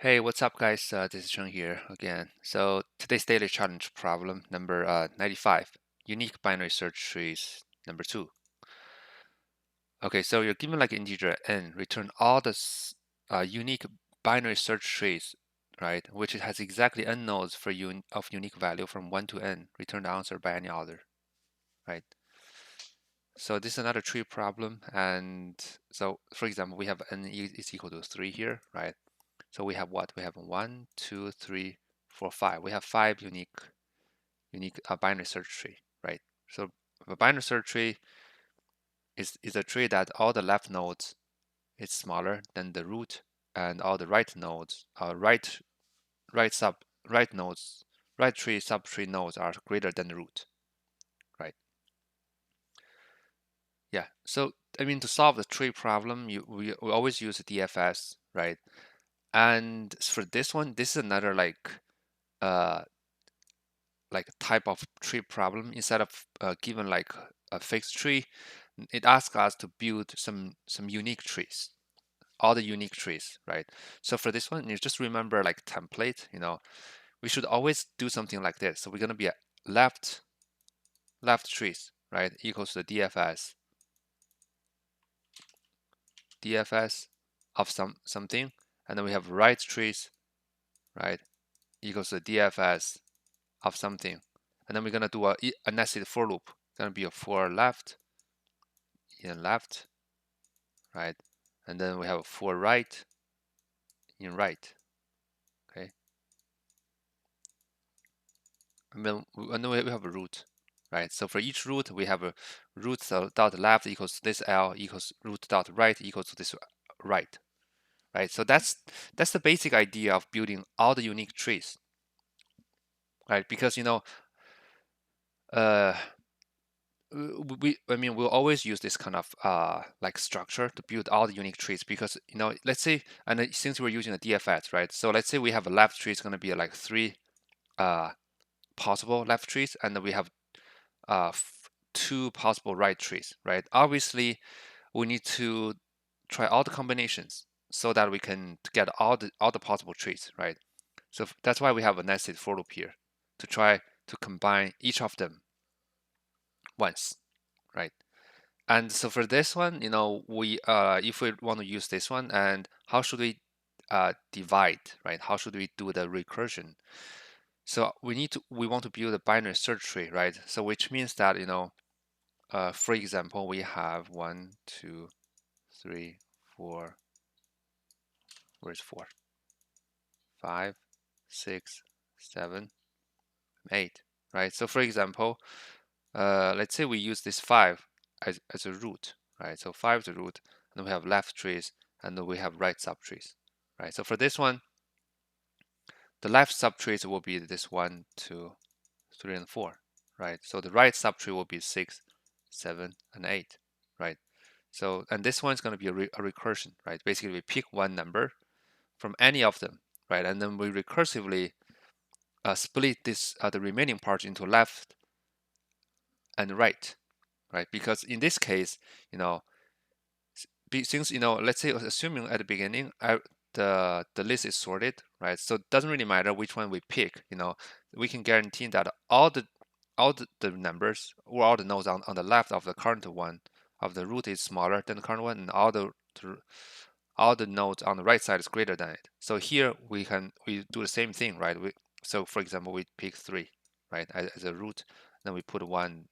Hey, what's up, guys? This is Cheng here again. So today's daily challenge problem number 95, unique binary search trees number 2. Okay, so you're given like integer n, return all the unique binary search trees, right? Which it has exactly n nodes for of unique value from 1 to n. Return the answer by any order, right? So this is another tree problem, and so for example, we have n is equal to 3 here, right? So we have what? We have 1, 2, 3, 4, 5. We have 5 unique binary search tree, right? So a binary search tree is a tree that all the left nodes is smaller than the root, and all the right nodes, right nodes, right tree subtree nodes are greater than the root, right? Yeah. So I mean, to solve the tree problem, we always use DFS, right? And for this one, this is another uh type of tree problem. Instead of given like a fixed tree, it asks us to build some unique trees, all the unique trees, right? So for this one, you just remember like template, we should always do something like this. So we're going to be a left trees, right, equals to DFS of something, and then we have right trees, right, equals to DFS of something, and then we're going to do a nested for loop. It's going to be a for left in left, right, and then we have a for right in right, okay, and then we have a root, right? So for each root, we have a root dot left equals to this L equals root dot right equals to this right, right? So that's the basic idea of building all the unique trees, right? Because uh, we'll always use this kind of like structure to build all the unique trees because let's say, and since we're using a DFS, right? So let's say we have a left tree is going to be like 3 uh possible left trees, and then we have 2 possible right trees, right? Obviously, we need to try all the combinations so that we can get all the possible trees, right? So that's why we have a nested for loop here to try to combine each of them once, right? And so for this one, we if we want to use this one, and how should we divide, right? How should we do the recursion? So we want to build a binary search tree, right? So which means that for example, we have 1, 2, 3, 4. Where's 4? 5, 6, 7, 8. Right. So for example, let's say we use this 5 as a root, right? So 5 is a root, and we have left trees, and then we have right subtrees, right? So for this one, the left subtrees will be this 1, 2, 3, and 4, right? So the right subtree will be 6, 7, and 8, right? So, and this one is going to be a recursion, right? Basically, we pick one number from any of them, right? And then we recursively split the remaining part into left and right, right? Because in this case, since let's say assuming at the beginning the list is sorted, right? So it doesn't really matter which one we pick. We can guarantee that all the numbers or all the nodes on the left of the current one of the root is smaller than the current one, and all the nodes on the right side is greater than it. So here we do the same thing, right? So for example, we pick 3, right, as a root, then we put 1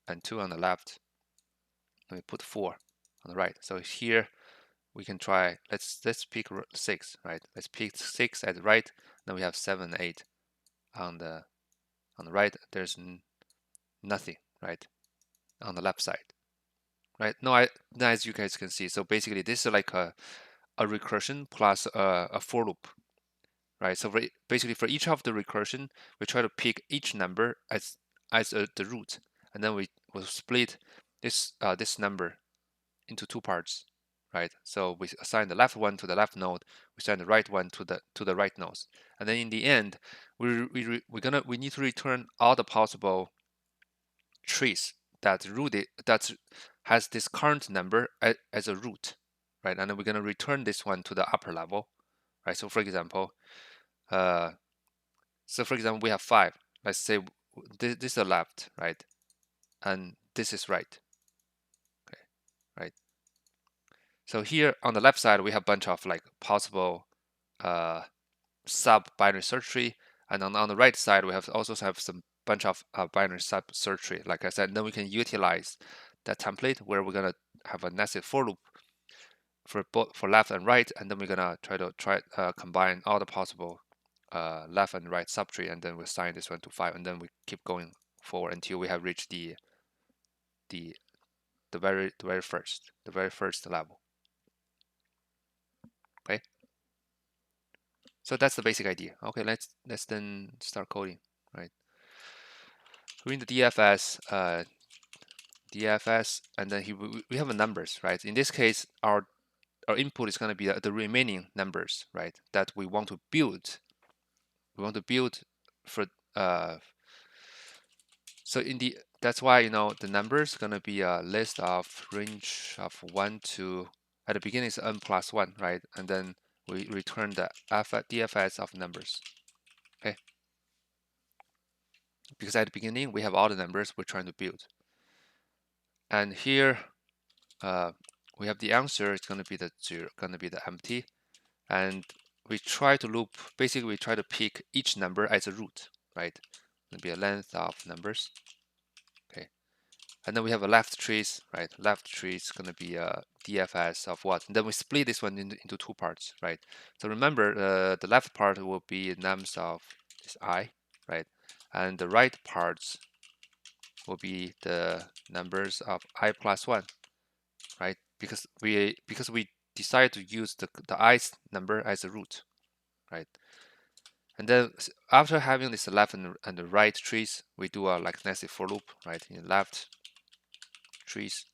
and 2 on the left, and we put 4 on the right. So here we can try, let's pick 6, right? Let's pick 6 at the right, then we have 7, 8 on the right. There's nothing, right, on the left side, right? Now as you guys can see, so basically this is like a recursion plus a for loop, right? So basically for each of the recursion, we try to pick each number as the root, and then we will split this number into 2 parts, right? So we assign the left one to the left node, we assign the right one to the right nodes, and then in the end, we need to return all the possible trees that has this current number as a root, right? And then we're gonna return this one to the upper level, right? So for example, we have 5. Let's say this is the left, right, and this is right. Okay, right. So here on the left side we have a bunch of like possible sub-binary search tree, and on the right side we also have some bunch of binary sub search tree. Like I said, then we can utilize that template where we're gonna have a nested for loop for both for left and right, and then we're gonna try combine all the possible left and right subtree, and then we assign this one to 5, and then we keep going forward until we have reached the very first level. Okay, so that's the basic idea. Okay, let's then start coding. Right, we're in the DFS, and then we have a numbers, right? In this case, our input is going to be the remaining numbers, right? That we want to build. We want to build for so that's why the numbers going to be a list of range of 1 to, at the beginning is n plus 1, right? And then we return the DFS of numbers. Okay, because at the beginning we have all the numbers we're trying to build, and here we have the answer. It's going to be the empty, and we try to loop. Basically, we try to pick each number as a root, right? It's going to be a length of numbers. Okay, and then we have a left trees, right? Left tree is going to be a DFS of what? And then we split this one into 2 parts, right? So remember, the left part will be nums of this I, right? And the right parts will be the numbers of I plus 1, right? Because we decide to use the i's number as a root, right? And then after having this left and the right trees, we do a like nested for loop, right? In left trees,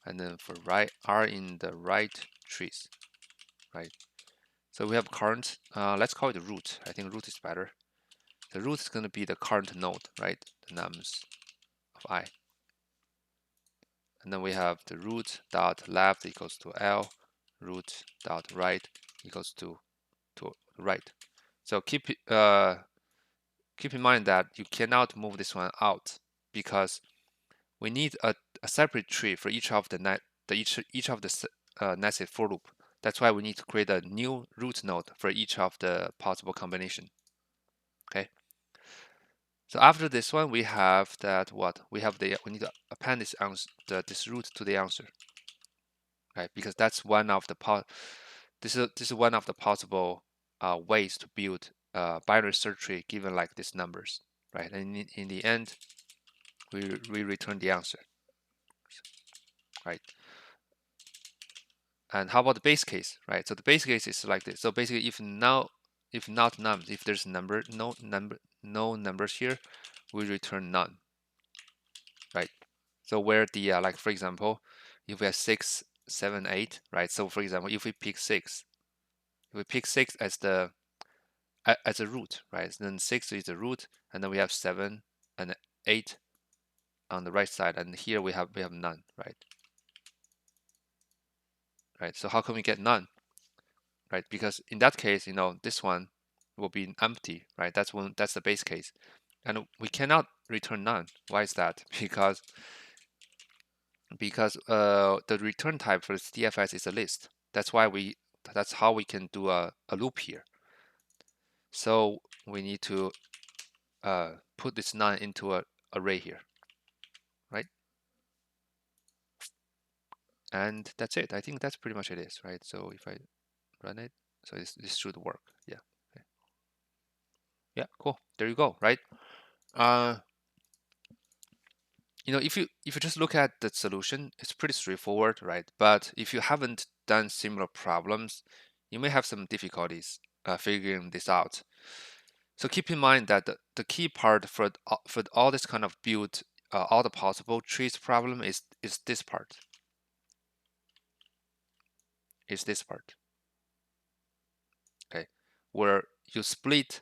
and then for right are in the right trees, right? So we have current. Let's call it root. I think root is better. The root is going to be the current node, right? The nums of I. And then we have the root dot left equals to L, root dot right equals to right. So keep in mind that you cannot move this one out because we need a separate tree for each of the each of the nested for loop. That's why we need to create a new root node for each of the possible combination. Okay. So after this one, we have that what we need to append this root to the answer, right? Because that's one of the this is one of the possible ways to build a binary search tree given like these numbers, right? And in the end, we return the answer, right? And how about the base case, right? So the base case is like this. So basically, if not nums, if there's no numbers here, we return none, right? So where the like for example, if we have 6, 7, 8, right? So for example, if we pick 6, as the as a root, right? Then 6 is the root, and then we have 7 and 8 on the right side, and here we have none, right? Right. So how can we get none? Right? Because in that case, this one will be empty, right? That's the base case, and we cannot return none. Why is that? Because the return type for this DFS is a list. That's how we can do a loop here. So we need to put this none into a array here, right? And that's it. I think that's pretty much it is, right? So if I run it, so this should work. Yeah. Okay. Yeah, cool. There you go, right? If you just look at the solution, it's pretty straightforward, right? But if you haven't done similar problems, you may have some difficulties figuring this out. So keep in mind that the key part for all this kind of build all the possible trees problem is this part. Is this part, okay? Where you split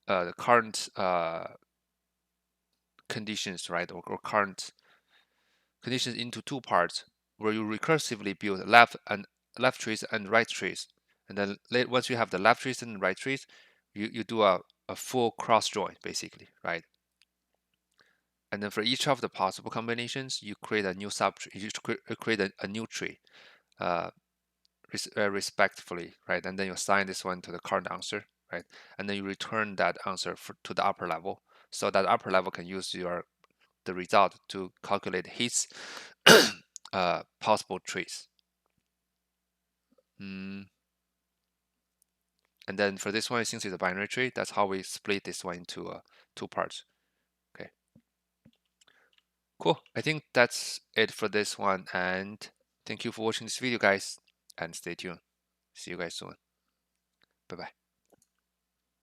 the current conditions, right, or current conditions into 2 parts, where you recursively build left trees and right trees, And then once you have the left trees and the right trees, you do a full cross join basically, right? And then for each of the possible combinations, you create a new subtree. You create a new tree, uh, respectively, right? And then you assign this one to the current answer, right? And then you return that answer to the upper level, so that upper level can use the result to calculate his possible trees. And then for this one, since it's a binary tree, that's how we split this one into two parts. Okay, cool. I think that's it for this one, and thank you for watching this video, guys, and stay tuned. See you guys soon. Bye bye.